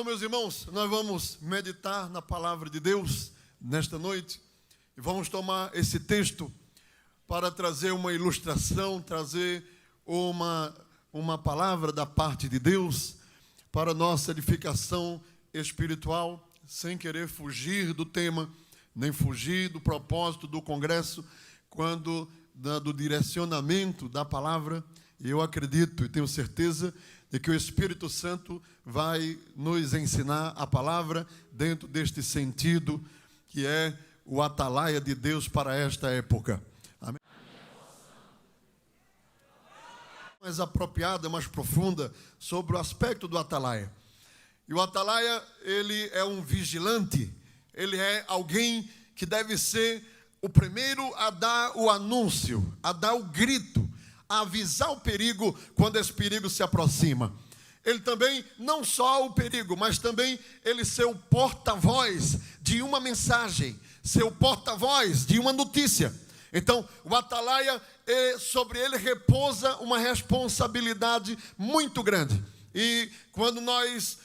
Então, meus irmãos, nós vamos meditar na palavra de Deus nesta noite e vamos tomar esse texto para trazer uma ilustração, trazer uma palavra da parte de Deus para nossa edificação espiritual, sem querer fugir do tema, nem fugir do propósito do congresso, do direcionamento da palavra. Eu acredito e tenho certeza de que o Espírito Santo vai nos ensinar a palavra dentro deste sentido que é o atalaia de Deus para esta época. Amém? Mais apropriada, mais profunda sobre o aspecto do atalaia. E o atalaia, ele é um vigilante, ele é alguém que deve ser o primeiro a dar o anúncio, a dar o grito, a avisar o perigo quando esse perigo se aproxima. Ele também, não só o perigo, mas também ele ser o porta-voz de uma mensagem, ser o porta-voz de uma notícia. Então, o atalaia, sobre ele repousa uma responsabilidade muito grande. E quando nós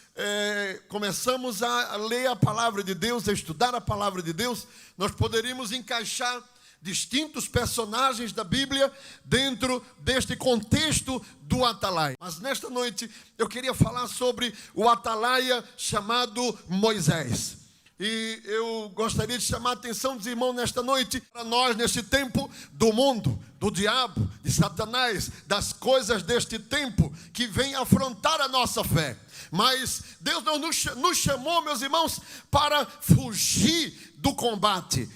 começamos a ler a palavra de Deus, a estudar a palavra de Deus, nós poderíamos encaixar distintos personagens da Bíblia dentro deste contexto do atalaia. Mas nesta noite eu queria falar sobre o atalaia chamado Moisés. E eu gostaria de chamar a atenção dos irmãos nesta noite para nós, neste tempo do mundo, do diabo, de Satanás, das coisas deste tempo que vem afrontar a nossa fé. Mas Deus não nos chamou, meus irmãos, para fugir do combate,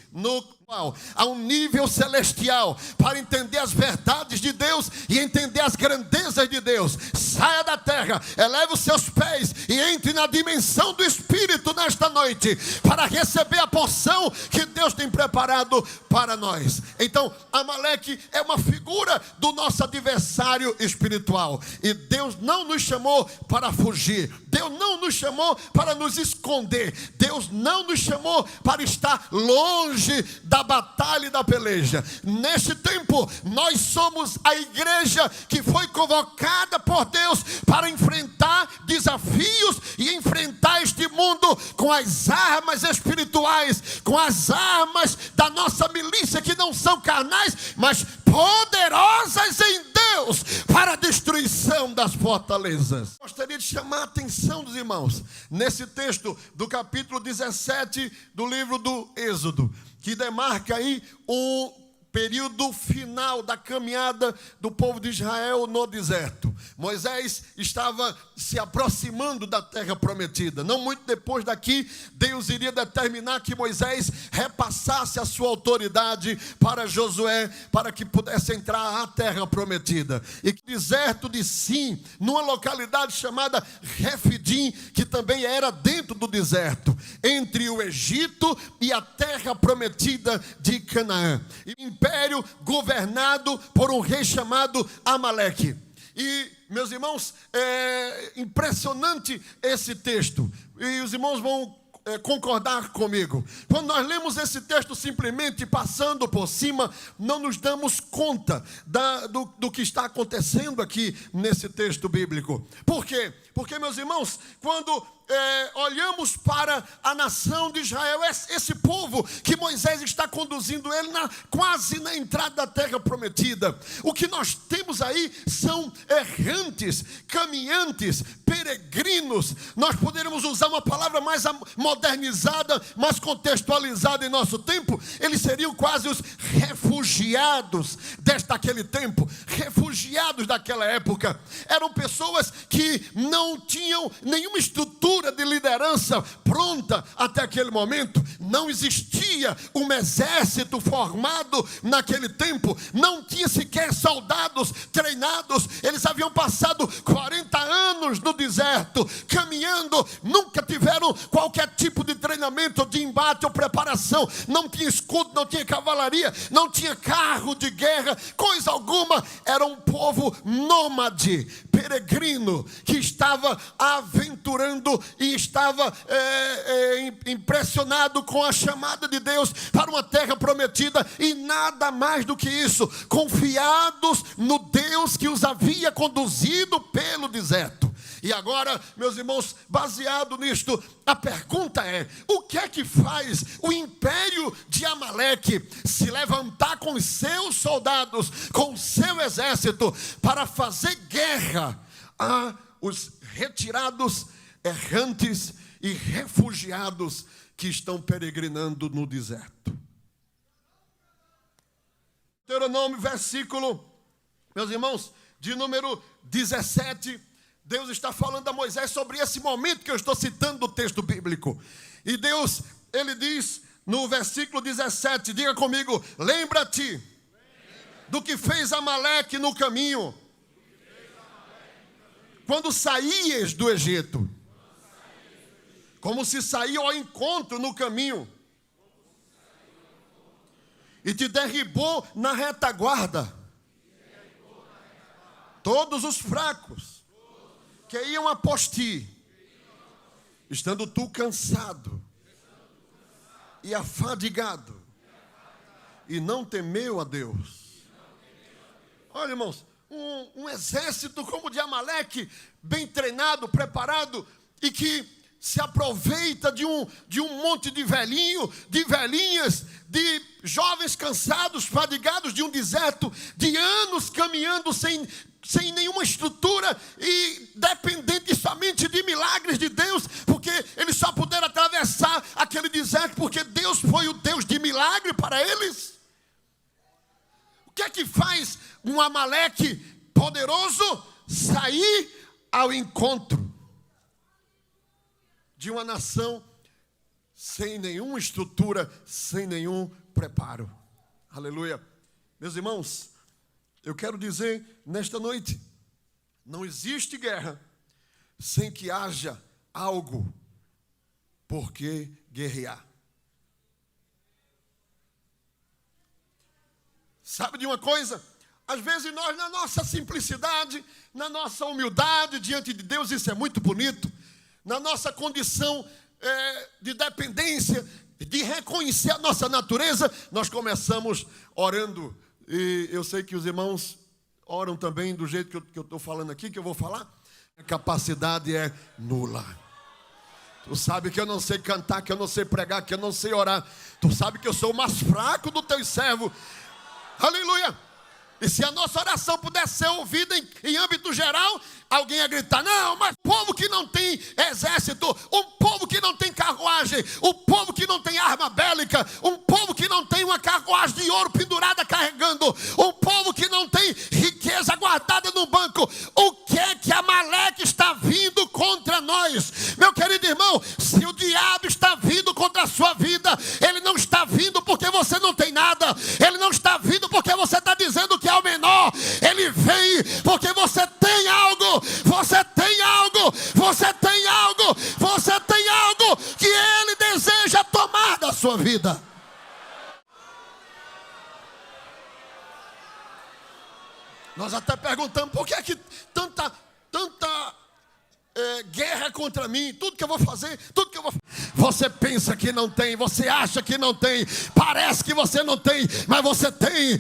a um nível celestial, para entender as verdades de Deus e entender as grandezas de Deus. Saia da terra, eleve os seus pés e entre na dimensão do Espírito nesta noite, para receber a porção que Deus tem preparado para nós. Então, Amaleque é uma figura do nosso adversário espiritual, e Deus não nos chamou para fugir, Deus não nos chamou para nos esconder, Deus não nos chamou para estar longe da batalha e da peleja. Neste tempo, nós somos a igreja que foi convocada por Deus para enfrentar desafios e enfrentar este mundo com as armas espirituais, com as armas da nossa milícia, que não são carnais, mas poderosas em Deus para a destruição das fortalezas. Gostaria de chamar a atenção dos irmãos nesse texto do capítulo 17 do livro do Êxodo, que demarca aí um período final da caminhada do povo de Israel no deserto. Moisés estava se aproximando da terra prometida. Não muito depois daqui, Deus iria determinar que Moisés repassasse a sua autoridade para Josué, para que pudesse entrar à terra prometida. E que o deserto de Sim, numa localidade chamada Refidim, que também era dentro do deserto, entre o Egito e a terra prometida de Canaã. E império governado por um rei chamado Amaleque. E, meus irmãos, é impressionante esse texto. E os irmãos vão concordar comigo. Quando nós lemos esse texto simplesmente passando por cima, não nos damos conta do que está acontecendo aqui nesse texto bíblico. Por quê? Porque, meus irmãos, quando olhamos para a nação de Israel, esse povo que Moisés está conduzindo ele quase na entrada da terra prometida, o que nós temos aí são errantes, caminhantes, peregrinos. Nós poderíamos usar uma palavra mais modernizada, mais contextualizada em nosso tempo. Eles seriam quase os refugiados daquele tempo, refugiados daquela época. Eram pessoas que não tinham nenhuma estrutura de liderança pronta até aquele momento. Não existia um exército formado naquele tempo, não tinha sequer soldados treinados. Eles haviam passado 40 anos no deserto, caminhando, nunca tiveram qualquer tipo de treinamento, de embate ou preparação. Não tinha escudo, não tinha cavalaria, não tinha carro de guerra, coisa alguma. Era um povo nômade, peregrino, que estava aventurando e estava impressionado com a chamada de Deus para uma terra prometida, e nada mais do que isso, confiados no Deus que os havia conduzido pelo deserto. E agora, meus irmãos, baseado nisto, a pergunta é: o que é que faz o império de Amaleque se levantar com os seus soldados, com o seu exército, para fazer guerra aos retirados, errantes e refugiados que estão peregrinando no deserto? Deuteronômio, versículo, meus irmãos, de número 17, Deus está falando a Moisés sobre esse momento que eu estou citando do texto bíblico. E Deus, ele diz no versículo 17, diga comigo: lembra-te do que fez Amaleque no caminho, quando saías do Egito, como se saiu ao encontro no caminho, e te derribou na retaguarda. Todos os fracos que iam após ti, estando tu cansado e afadigado, e não temeu a Deus. Olha, irmãos, um exército como o de Amaleque, bem treinado, preparado, e que se aproveita de um monte de velhinho, de velhinhas, de jovens cansados, fadigados de um deserto, de anos caminhando sem nenhuma estrutura e dependente somente de milagres de Deus, porque eles só puderam atravessar aquele deserto porque Deus foi o Deus de milagre para eles. O que é que faz um Amaleque poderoso sair ao encontro de uma nação sem nenhuma estrutura, sem nenhum preparo? Aleluia. Meus irmãos, eu quero dizer nesta noite, não existe guerra sem que haja algo por que guerrear. Sabe de uma coisa? Às vezes nós, na nossa simplicidade, na nossa humildade diante de Deus, isso é muito bonito, na nossa condição de dependência, de reconhecer a nossa natureza, nós começamos orando. E eu sei que os irmãos oram também do jeito que eu estou falando aqui, que eu vou falar. A capacidade é nula. Tu sabe que eu não sei cantar, que eu não sei pregar, que eu não sei orar. Tu sabe que eu sou o mais fraco do teu servo. Aleluia! E se a nossa oração pudesse ser ouvida em âmbito geral, alguém ia gritar: não, mas povo que não tem exército, um povo que não tem carruagem, um povo que não tem arma bélica, um povo que não tem uma carruagem de ouro pendurada carregando, um povo que não tem riqueza guardada no banco. O que é que Amaleque está vindo contra nós? Meu querido irmão, se o diabo está vindo contra a sua vida, ele não está vindo porque você não tem nada, ele não está vindo porque você está dizendo que é o menor, ele vem porque você tem algo, você tem algo, você tem algo, você tem algo que ele deseja tomar da sua vida. Nós até perguntamos: por que é que tanta guerra contra mim? Tudo que eu vou fazer, tudo que eu vou fazer. Você pensa que não tem, você acha que não tem, parece que você não tem, mas você tem,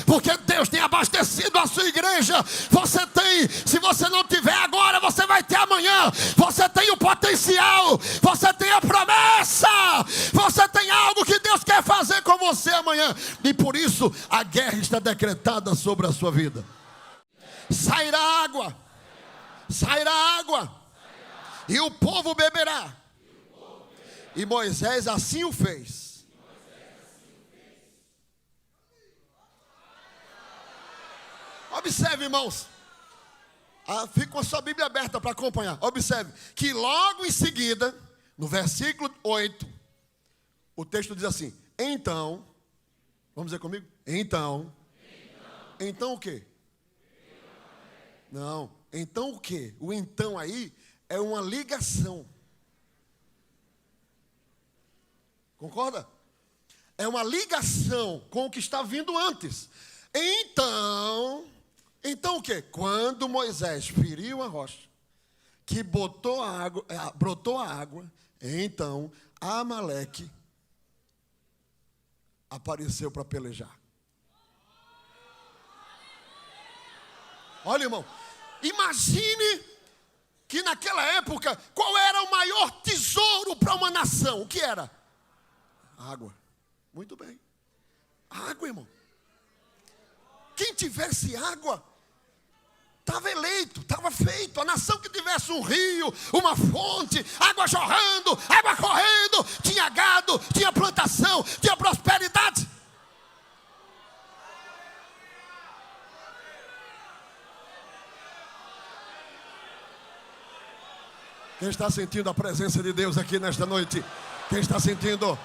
porque Deus tem abastecido a sua igreja. Você tem, se você não tiver agora, você vai ter amanhã. Você tem o potencial, você tem a promessa, você tem algo que Deus quer fazer com você amanhã. E por isso a guerra está decretada sobre a sua vida. Sairá água, e o povo beberá. E Moisés assim o fez. Observe, irmãos. Fique com a sua Bíblia aberta para acompanhar. Observe que logo em seguida, no versículo 8, o texto diz assim: então, vamos dizer comigo? Então o quê? Não, então o quê? O então aí é uma ligação. Concorda? É uma ligação com o que está vindo antes. Então o quê? Quando Moisés feriu a rocha, que brotou a água, então Amaleque apareceu para pelejar. Olha, irmão, imagine que naquela época, qual era o maior tesouro para uma nação? O que era? Água. Muito bem. Água, irmão. Quem tivesse água, estava eleito, estava feito. A nação que tivesse um rio, uma fonte, água jorrando, água correndo, tinha gado, tinha plantação, tinha prosperidade. Quem está sentindo a presença de Deus aqui nesta noite? Quem está sentindo?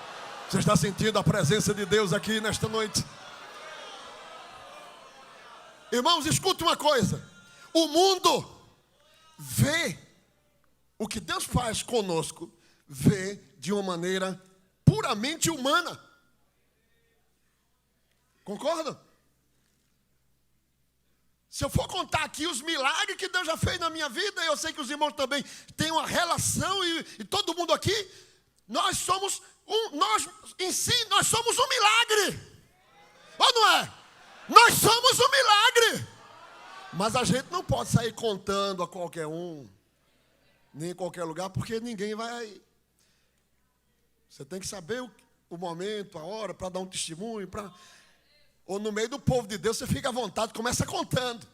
Você está sentindo a presença de Deus aqui nesta noite? Irmãos, escute uma coisa. O mundo vê o que Deus faz conosco, vê de uma maneira puramente humana. Concordam? Se eu for contar aqui os milagres que Deus já fez na minha vida, eu sei que os irmãos também têm uma relação, e todo mundo aqui, nós somos nós somos um milagre. Ou não é? Nós somos um milagre. Mas a gente não pode sair contando a qualquer um, nem em qualquer lugar, porque ninguém vai. Você tem que saber o momento, a hora, para dar um testemunho, ou no meio do povo de Deus, você fica à vontade, começa contando.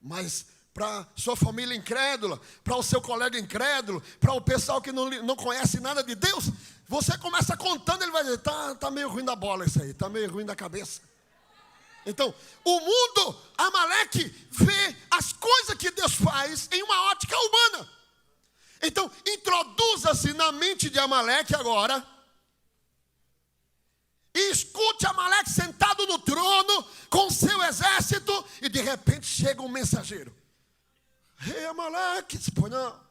Mas para sua família incrédula, para o seu colega incrédulo, para o pessoal que não conhece nada de Deus, você começa contando, ele vai dizer, tá meio ruim da bola isso aí, tá meio ruim da cabeça. Então, o mundo, Amaleque, vê as coisas que Deus faz em uma ótica humana. Então, introduza-se na mente de Amaleque agora, e escute Amaleque sentado no trono com seu exército, e de repente chega um mensageiro. Ei, Amaleque, disse, pô, não.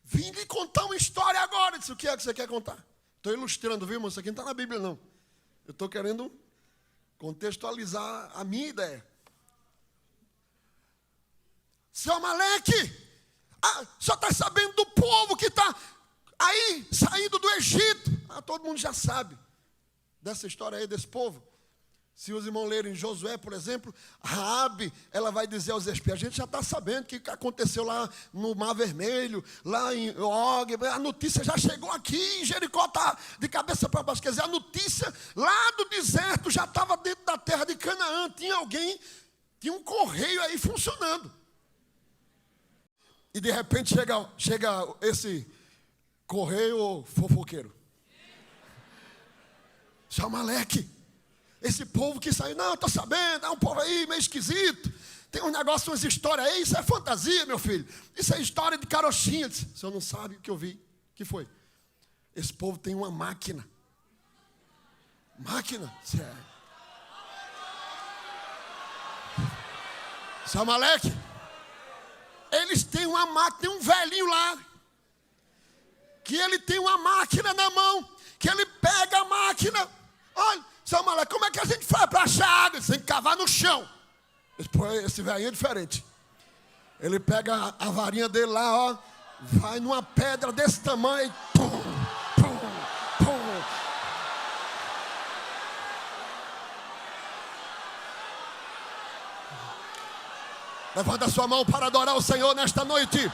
Vim lhe contar uma história agora. Disse, o que é que você quer contar? Estou ilustrando, viu, irmão? Isso aqui não está na Bíblia, não. Eu estou querendo contextualizar a minha ideia. Seu Amaleque, só está sabendo do povo que está aí, saindo do Egito. Todo mundo já sabe dessa história aí, desse povo. Se os irmãos lerem Josué, por exemplo, Raabe, ela vai dizer aos espias, a gente já está sabendo o que aconteceu lá no Mar Vermelho, lá em Og, a notícia já chegou aqui, em Jericó está de cabeça para baixo. Quer dizer, a notícia lá do deserto já estava dentro da terra de Canaã, tinha um correio aí funcionando. E de repente chega esse correio fofoqueiro. Seu Amaleque. Esse povo que saiu, não, estou sabendo, é um povo aí meio esquisito. Tem um negócio, umas histórias aí, isso é fantasia, meu filho. Isso é história de carochinha. O senhor não sabe o que eu vi. O que foi? Esse povo tem uma máquina. Máquina? Sério. Seu Amaleque, eles têm uma máquina, tem um velhinho lá, que ele tem uma máquina na mão, que ele pega a máquina, olha, seu Amaleque, como é que a gente faz para achar água? Você tem que cavar no chão. Esse velhinho é diferente. Ele pega a varinha dele lá, ó, vai numa pedra desse tamanho e pum, pum, pum. Levanta a sua mão para adorar o Senhor nesta noite.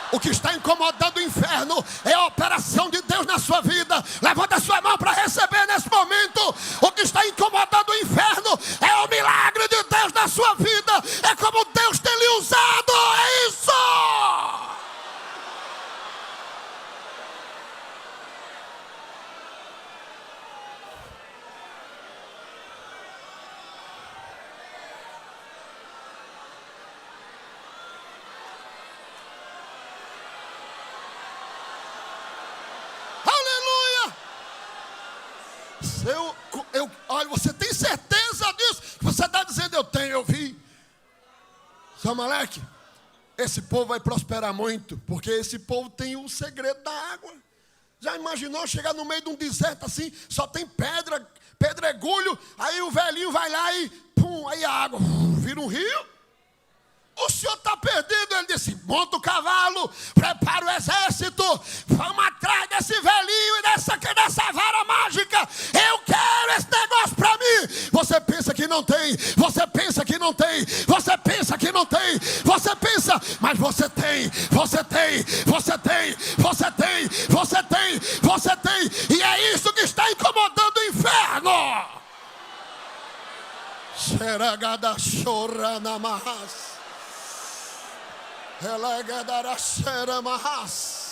O que está incomodando o inferno é a operação de Deus na sua vida. Levanta a sua mão para receber nesse momento. O que está incomodando o inferno é o milagre de Deus na sua vida. É como Deus tem lhe usado. É isso! Olha, você tem certeza disso? Você está dizendo, eu vi. Seu Amaleque, esse povo vai prosperar muito, porque esse povo tem um segredo da água. Já imaginou chegar no meio de um deserto assim, só tem pedregulho, aí o velhinho vai lá e pum, aí a água vira um rio? O senhor está perdido. Ele disse, monta o cavalo, prepara o exército, vamos atrás desse velhinho e dessa vara mágica. Eu quero esse negócio para mim. Você pensa que não tem, você pensa que não tem, você pensa que não tem, você pensa, mas você você tem, você tem, você tem, você tem. E é isso que está incomodando o inferno. Xeragada chorana mahas. Elegadara xera mahas.